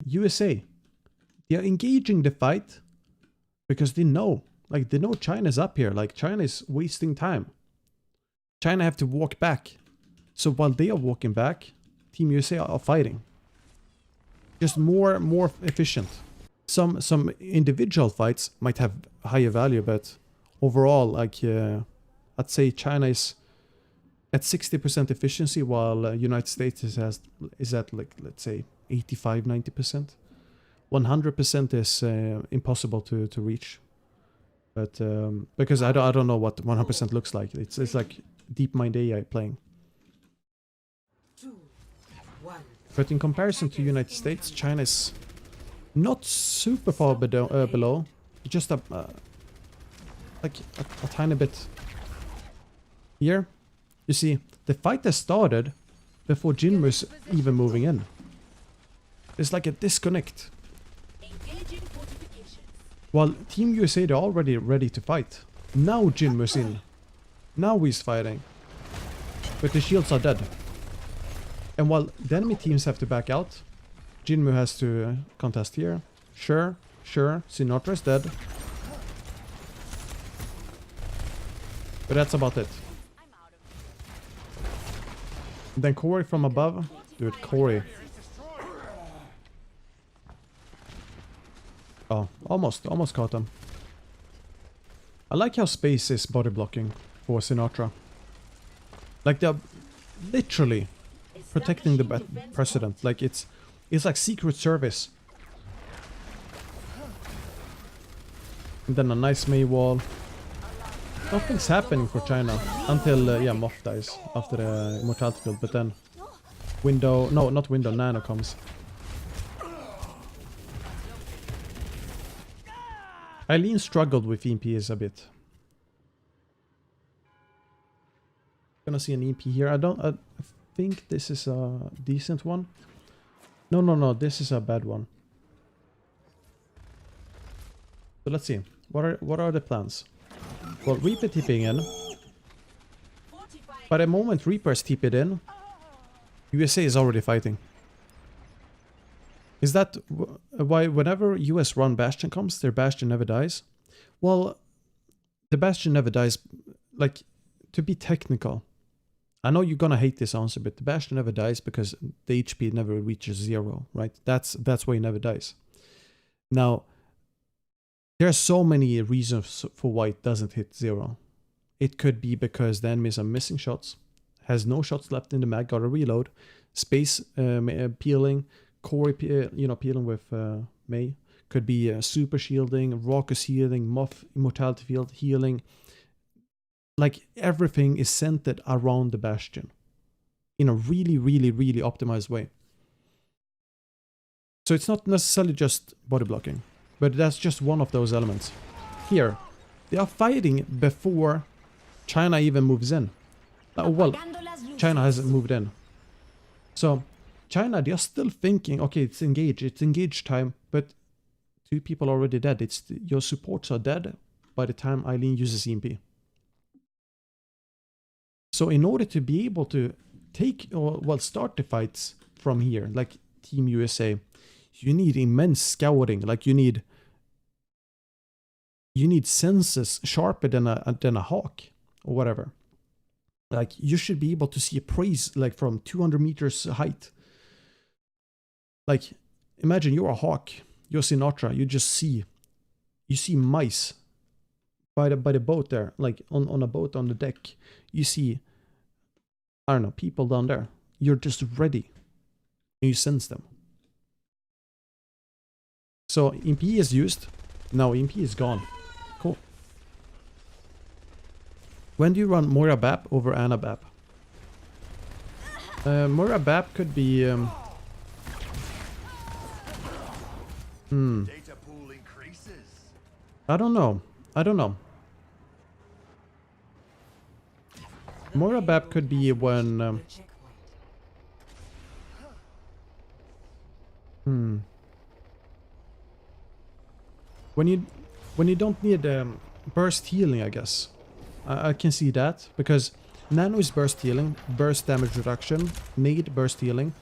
USA, they are engaging the fight because they know, like they know China's up here. Like China is wasting time. China have to walk back. So while they are walking back, Team USA are fighting. Just more efficient. Some individual fights might have higher value, but overall, like I'd say China is at 60% efficiency, while United States is at like, let's say 85-90%. 100% is impossible to reach. But because I don't know what 100% looks like. It's like DeepMind AI playing. But in comparison to United States, China is not super far below. Just like a tiny bit. Here, you see, the fight has started before Jinmu's even moving in. It's like a disconnect. While Team USA, they're already ready to fight. Now Jinmu's in. Now he's fighting. But the shields are dead. And while the enemy teams have to back out, Jinmu has to contest here. Sure. Sinatra is dead. But that's about it. Then Corey from above. Dude, Corey. Oh, almost caught him. I like how space is body blocking for Sinatra. Like they're literally protecting the president. Like it's like Secret Service. And then a nice May wall. Nothing's happening for China until yeah, Moth dies after the immortality field. But then Window, no, not Window, Nano comes. Eileen struggled with EMPs a bit. Gonna see an EMP here. I think this is a decent one. No, this is a bad one. So let's see. What are the plans? Well, Reaper TPing in. By the moment Reapers TP'd in, USA is already fighting. Is that why whenever US run Bastion comes, their Bastion never dies? Well, the Bastion never dies, like, to be technical. I know you're gonna hate this answer, but the Bastion never dies because the HP never reaches 0, right? That's why it never dies. Now, there are so many reasons for why it doesn't hit 0. It could be because the enemies are missing shots, has no shots left in the mag, gotta reload, space peeling, Corey, peeling with May. Could be super shielding, Raucous healing, Moth immortality field healing. Like everything is centered around the Bastion in a really optimized way. So it's not necessarily just body blocking, but that's just one of those elements. Here, they are fighting before China even moves in. Well, China hasn't moved in. So China, they are still thinking, okay, it's engage time, but 2 people are already dead. Your supports are dead by the time Eileen uses EMP. So in order to be able to start the fights from here, like Team USA, you need immense scouting. Like you need senses sharper than a hawk or whatever. Like you should be able to see a prey like from 200 meters height. Like imagine you're a hawk, you're Sinatra, you see mice by the boat there, like on a boat on the deck. You see, I don't know, people down there. You're just ready and you sense them. So EMP is used. Now EMP is gone. Cool. When do you run Moira Bap over Anna Bap? Moira Bap could be Data pool increases. I don't know. Moira Bap could be when when you don't need burst healing, I guess. I can see that because Nano is burst healing, burst damage reduction, nade burst healing.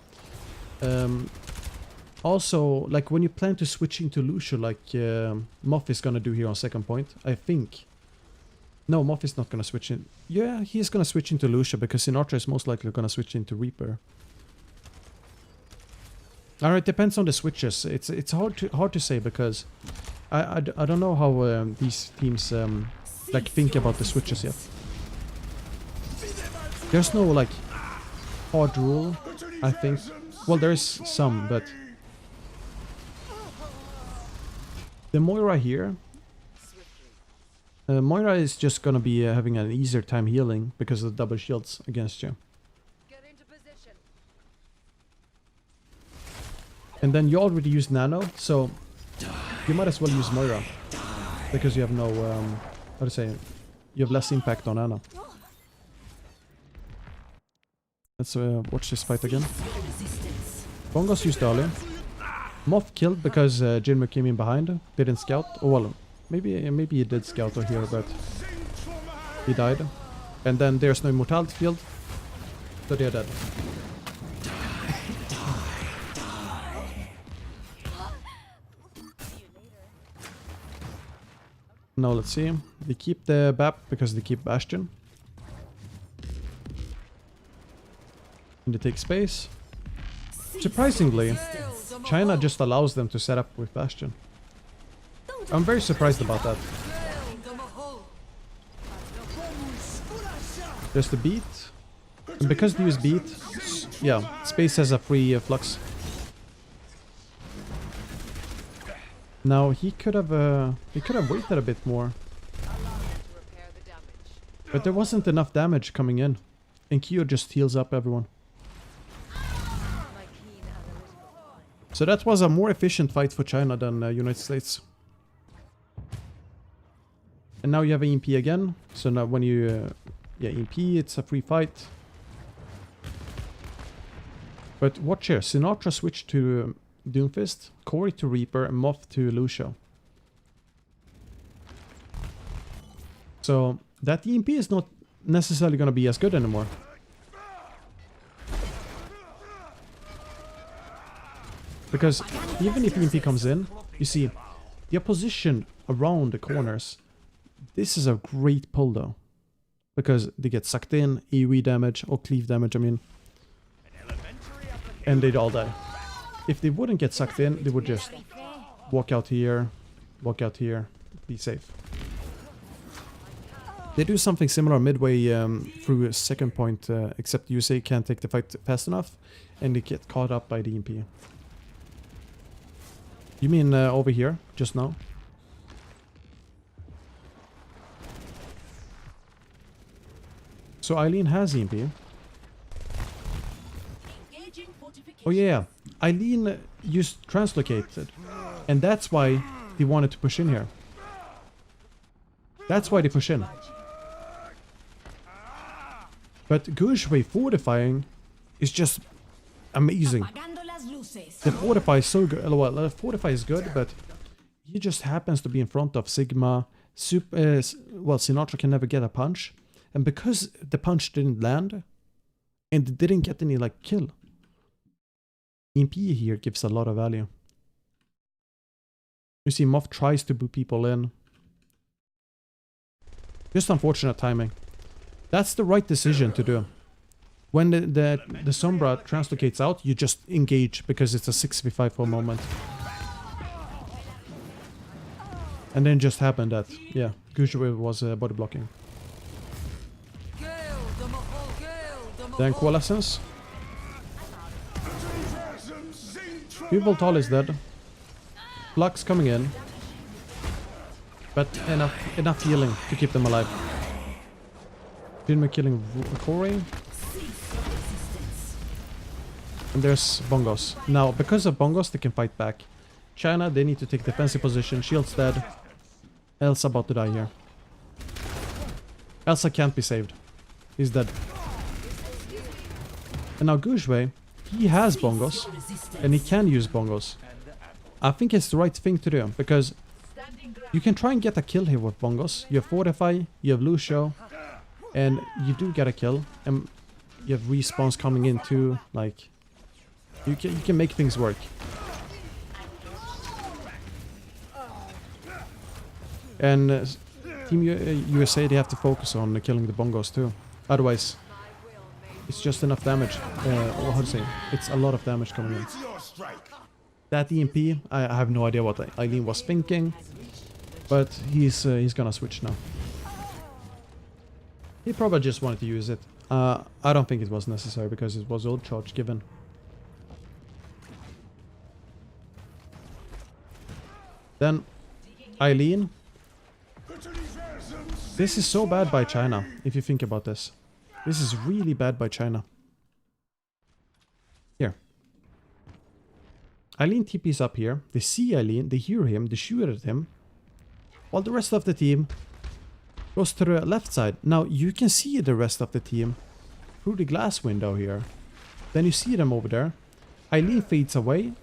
Also, like when you plan to switch into Lucio, like Moff is gonna do here on second point, I think. No, Moff is not gonna switch in. Yeah, he's gonna switch into Lucio because Sinatra is most likely gonna switch into Reaper. Alright, depends on the switches. It's hard to say because I don't know how these teams like think about the switches yet. There's no like hard rule, I think. Well, there is some, but the Moira here, Moira is just gonna be having an easier time healing because of the double shields against you. And then you already used Nano, so you might as well use Moira because you have no, how to say, you have less impact on Nano. Let's watch this fight again. Bongos used early. Moff killed because Jinmu came in behind, didn't scout. Oh well, maybe he did scout over here, but he died. And then there's no immortality field, so they're dead. Now let's see. They keep the BAP because they keep Bastion. And they take space. Surprisingly, China just allows them to set up with Bastion. I'm very surprised about that. There's the beat. And because they use beat, yeah, space has a free flux. Now he could have waited a bit more. But there wasn't enough damage coming in. And Kyo just heals up everyone. So that was a more efficient fight for China than United States. And now you have EMP again. So now when you... yeah, EMP, it's a free fight. But watch here. Sinatra switched to Doomfist, Corey to Reaper, and Moff to Lucio. So that EMP is not necessarily going to be as good anymore. Because even if EMP comes in, you see, they're positioned around the corners. This is a great pull though. Because they get sucked in, AoE damage, or cleave damage, I mean. And they'd all die. If they wouldn't get sucked in, they would just walk out here, be safe. They do something similar midway through second point, except USA can't take the fight fast enough, and they get caught up by the EMP. You mean over here, just now? So Eileen has EMP. Oh yeah, Eileen used translocated, and that's why they wanted to push in here. That's why they push in. But Gushway fortifying is just amazing. The fortify is so good. Well, the fortify is good, but he just happens to be in front of Sigma. Well, Sinatra can never get a punch, and because the punch didn't land, and didn't get any like kill, EMP here gives a lot of value. You see, Moff tries to boot people in. Just unfortunate timing. That's the right decision to do. When the Sombra translocates out, you just engage because it's a 6v5 for a moment. And then just happened that, yeah, Gushue was body blocking. Then Coalescence. Voltal is dead. Flux coming in. But enough healing to keep them alive. Jinmu killing Corey. And there's Bongos. Now, because of Bongos, they can fight back. China, they need to take defensive position. Shield's dead. Elsa about to die here. Elsa can't be saved. He's dead. And now Gushway, he has Bongos. And he can use Bongos. I think it's the right thing to do. Because you can try and get a kill here with Bongos. You have Fortify, you have Lucio. And you do get a kill. And you have respawns coming in too. Like, you can make things work. And Team USA, they have to focus on killing the bongos too. Otherwise, it's just enough damage. How to say? It's a lot of damage coming in. That EMP, I have no idea what Eileen was thinking, but he's gonna switch now. He probably just wanted to use it. I don't think it was necessary because it was old charge given. Then Eileen. This is so bad by China, if you think about this. This is really bad by China. Here. Eileen TP's up here. They see Eileen, they hear him, they shoot at him. While the rest of the team goes to the left side. Now, you can see the rest of the team through the glass window here. Then you see them over there. Eileen fades away.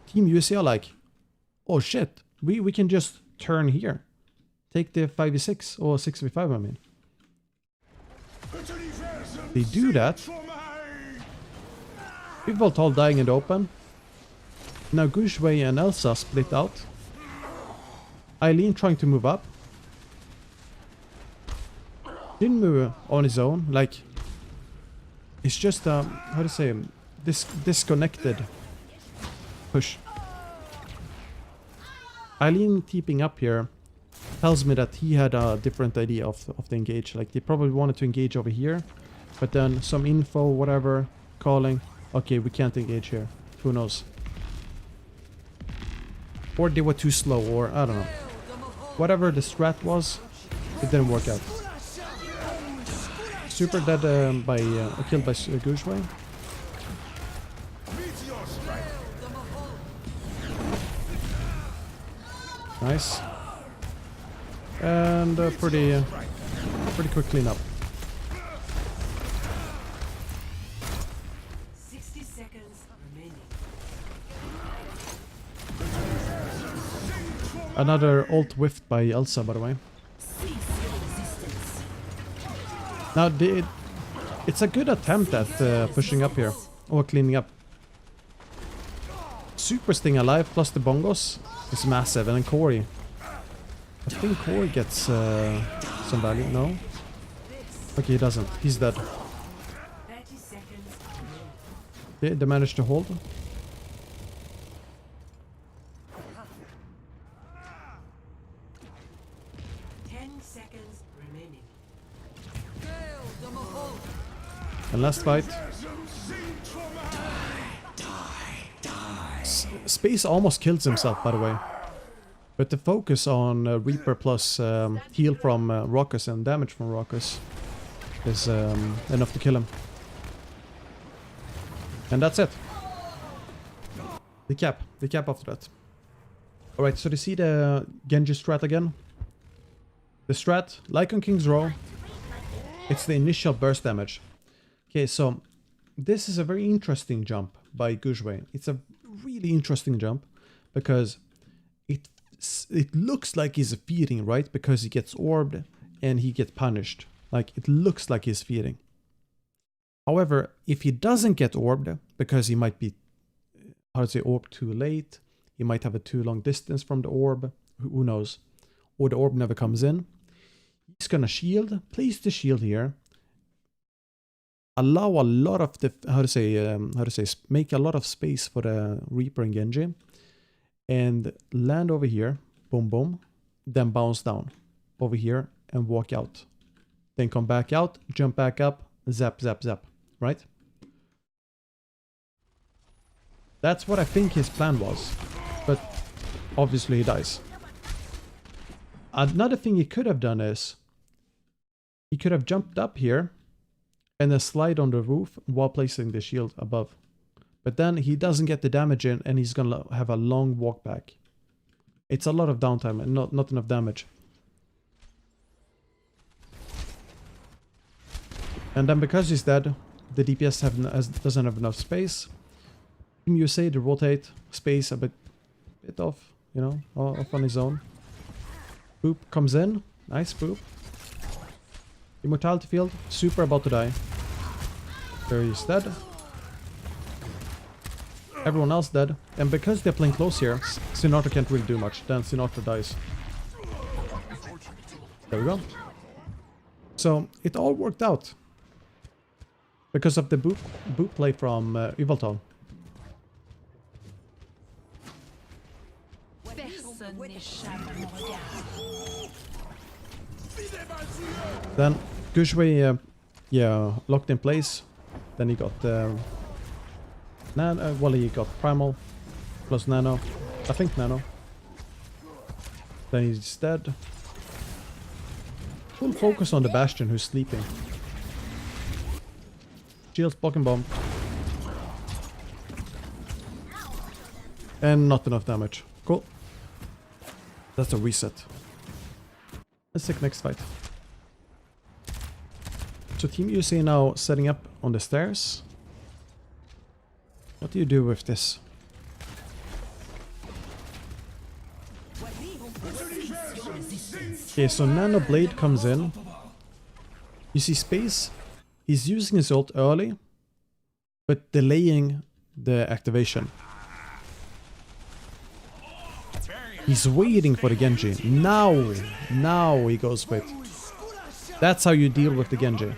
Team USA are like, oh shit, we can just turn here. Take the 5v6, or 6v5 I mean. They do that. People all dying in the open. Now Gushwei and Elsa split out. Eileen trying to move up. Didn't move on his own, like... It's just, how to say, disconnected push. Eileen keeping up here tells me that he had a different idea of the engage. Like, they probably wanted to engage over here, but then some info, whatever, calling. Okay, we can't engage here. Who knows? Or they were too slow, or I don't know. Whatever the strat was, it didn't work out. Super dead killed by Gushwei. Nice. And pretty quick cleanup. 60 seconds remaining. Another ult whiffed by Elsa, by the way. Now, it's a good attempt at pushing up here, or cleaning up. Super Sting alive plus the bongos is massive, and then Corey. I think Corey gets some value. No? Okay, he doesn't. He's dead. 30 seconds. They managed to hold. And last fight. Space almost kills himself, by the way. But the focus on Reaper plus heal from Rockers and damage from Rockers is enough to kill him. And that's it. The cap after that. Alright, so they see the Genji strat again. The strat, like on King's Row, it's the initial burst damage. Okay, so this is a very interesting jump by Gushwei. It's a really interesting jump because it looks like he's feeding, right? Because he gets orbed and he gets punished. Like, it looks like he's feeding. However, if he doesn't get orbed, because he might be, how to say, orbed too late, he might have a too long distance from the orb, who knows, or the orb never comes in, he's gonna shield, place the shield here, allow a lot of the, make a lot of space for the Reaper and Genji, and land over here, boom boom, then bounce down over here and walk out. Then come back out, jump back up, zap, zap, zap, right? That's what I think his plan was, but obviously he dies. Another thing he could have done is, he could have jumped up here and then slide on the roof while placing the shield above. But then he doesn't get the damage in and he's gonna have a long walk back. It's a lot of downtime and not enough damage. And then because he's dead, the DPS doesn't have enough space. Team USA, they rotate space a bit off, you know, off on his own. Boop comes in. Nice boop. Immortality field. Super about to die. There he's dead. Everyone else dead. And because they're playing close here, Sinatra can't really do much. Then Sinatra dies. There we go. So it all worked out. Because of the boot play from Yveltal. Then Gushway, yeah, locked in place. Then he got Nano. Well, he got Primal plus Nano. I think Nano. Then he's dead. Full focus on the Bastion who's sleeping. Shields, blocking bomb. And not enough damage. Cool. That's a reset. Let's take next fight. So Team USA now setting up on the stairs. What do you do with this? Okay, so Nano Blade comes in. You see Space? He's using his ult early, but delaying the activation. He's waiting for the Genji. Now he goes for it. That's how you deal with the Genji.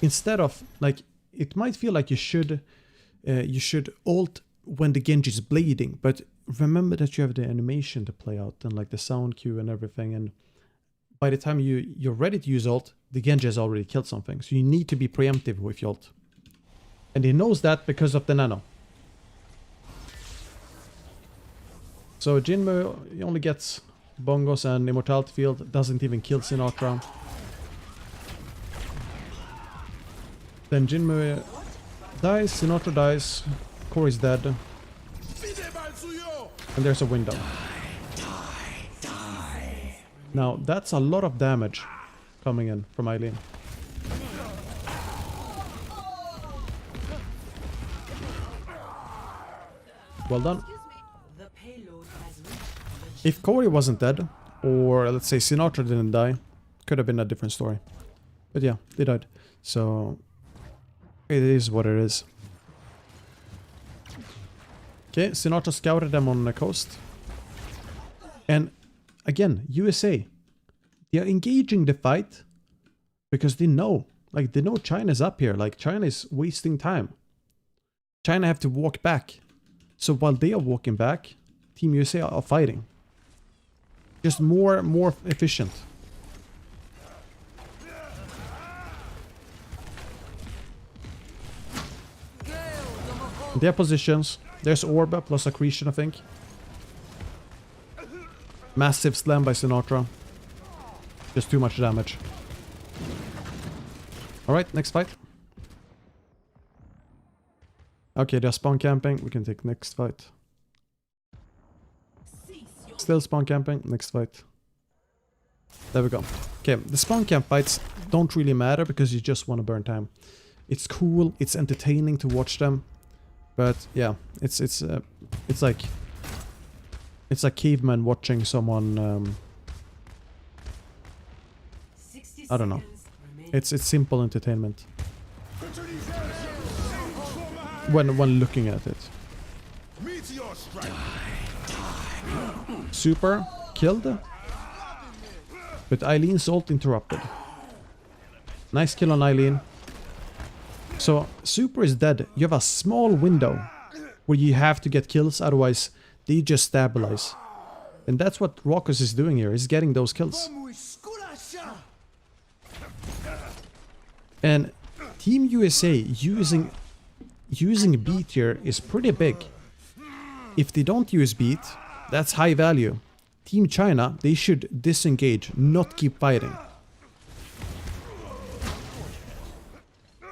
Instead of, like, it might feel like you should ult when the Genji is blading, but remember that you have the animation to play out and like the sound cue and everything, and by the time you're ready to use ult, the Genji has already killed something. So you need to be preemptive with your ult. And he knows that because of the Nano. So Jinmu, he only gets Bongos and Immortality Field, doesn't even kill Sinatra. Then Jinmu dies, Sinatra dies, Corey's dead. And there's a window. Now, that's a lot of damage coming in from Eileen. Well done. If Corey wasn't dead, or let's say Sinatra didn't die, could have been a different story. But yeah, they died. So, it is what it is. Okay, Sinatra scouted them on the coast. And again, USA, they are engaging the fight because they know, like they know China's up here, like China is wasting time. China have to walk back. So while they are walking back, Team USA are fighting. Just more efficient. Their positions. There's Orba plus Accretion, I think. Massive slam by Sinatra. Just too much damage. Alright, next fight. Okay, they're spawn camping. We can take next fight. Still spawn camping. Next fight. There we go. Okay, the spawn camp fights don't really matter because you just want to burn time. It's cool. It's entertaining to watch them. But yeah, it's like caveman watching someone. I don't know. It's simple entertainment when looking at it. Super killed, but Eileen's ult interrupted. Nice kill on Eileen. So, Super is dead. You have a small window where you have to get kills, otherwise they just stabilize. And that's what Raucous is doing here, is getting those kills. And Team USA using beat here is pretty big. If they don't use beat, that's high value. Team China, they should disengage, not keep fighting.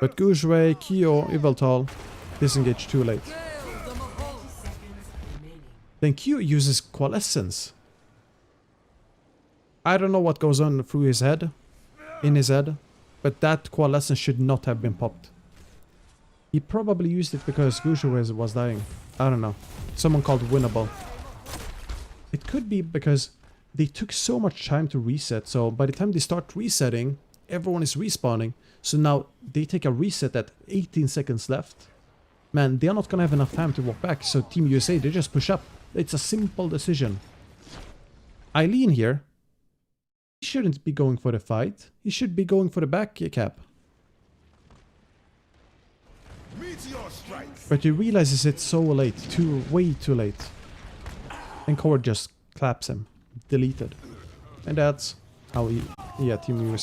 But Gujwei, Kyo, Yveltal disengage too late. Then Q uses Coalescence. I don't know what goes on through his head, in his head, but that Coalescence should not have been popped. He probably used it because Gujwei was dying. I don't know. Someone called winnable. It could be because they took so much time to reset, so by the time they start resetting, everyone is respawning. So now they take a reset at 18 seconds left. Man, they are not gonna have enough time to walk back, so Team USA, they just push up. It's a simple decision. Eileen here, He shouldn't be going for the fight. He should be going for the back cap. But he realizes it's so late. Way too late. And Cord just claps him. Deleted. And that's how he... Yeah, Team USA